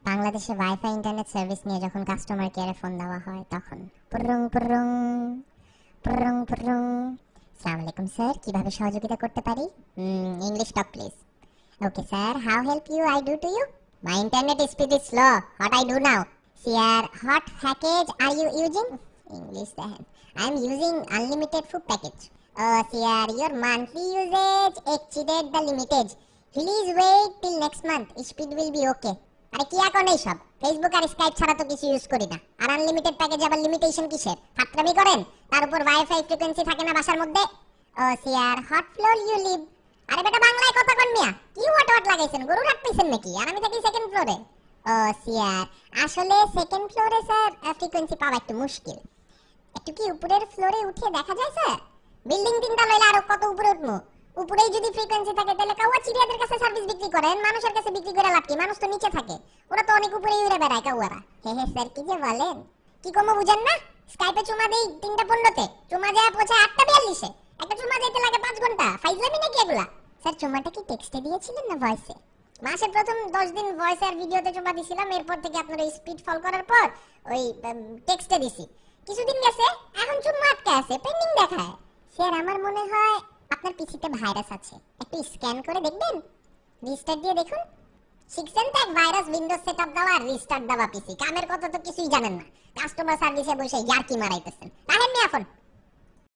বাংলাদেশে wifi internet service নিয়ে যখন কাস্টমার কেয়ারে ফোন দেওয়া হয় তখন পুরুং পুরুং পুরুং পুরুং। আসসালামু আলাইকুম স্যার, কিভাবে সহযোগিতা করতে পারি? English talk please. Okay sir, how help you I do to you? My internet speed is slow, what I do now? Sir, what package are you using? English দেখেন, I am using unlimited food package. Sir, your monthly usage exceeded the limitage, please wait till next month, speed will be okay. আরে কি এখন এই সব? Facebook আর Skype ছাড়া তো কিছু use করি না, আর আনলিমিটেড প্যাকেজ আবার লিমিটেশন কিসের? ফাত্রামি করেন? তার উপর ওয়াইফাই ফ্রিকোয়েন্সি থাকে না বাসার মধ্যে। ও সিয়ার, হট ফ্লোর ইউ লিভ। আরে বেটা বাংলায় কথা কন মিয়া, কি হোয়াট হোয়াট লাগাইছেন? গরু রাখতেছেন নাকি? আর আমি থাকি সেকেন্ড ফ্লোরে। ও সিয়ার, আসলে সেকেন্ড ফ্লোরে স্যার ফ্রিকোয়েন্সি পাওয়া একটু মুশকিল। একটু কি উপরের ফ্লোরে উঠে দেখা যায় স্যার? বিল্ডিং তিনটা লইলে আরো কত উপরে উঠবো? উপরেই যদি ফ্রিকোয়েন্সি থাকে তাহলে কাউয়া চিড়িয়াদের কাছে সার্ভিস বিক্রি করেন, মানুষের কাছে বিক্রি করে লাভ কি? মানুষ তো নিচে থাকে, ওরা তো অনেক উপরেই উড়ে বেড়ায় কাউয়ারা। হে হে স্যার, কি যে বলেন, কি কমো বুঝেন না? স্কাইপে চুমা দেই 3:15-তে, চুমা যায় পৌঁছে 8:42-এ। একটা চুমা যাইতে লাগে 5 ঘন্টা। ফাইজলামি নাকি এগুলা? স্যার চুমাটা কি টেক্সটে দিয়েছিলেন না ভয়েসে? মাসের প্রথম 10 দিন ভয়েসে আর ভিডিওতে চুমা দিছিলাম, এরপর থেকে আপনার এই স্পিড ফল করার পর ওই টেক্সটে দিছি। কিছুদিন গেছে, এখন চুমা আটকে আছে, পেন্ডিং দেখায়। স্যার আমার মনে হয় আপনার পিসিতে ভাইরাস আছে, একটু স্ক্যান করে দেখবেন। রিস্টার্ট দিয়ে দেখুন। শিখছেন তো এক ভাইরাস উইন্ডোজ সেটআপ দেওয়া আর রিস্টার্ট দেওয়া পিসি, কামের কথা তো কিছুই জানেন না। কাস্টমার সার্ভিসে বসে ইয়ার্কি মারাইতেছেন। রাখেন নি এখন।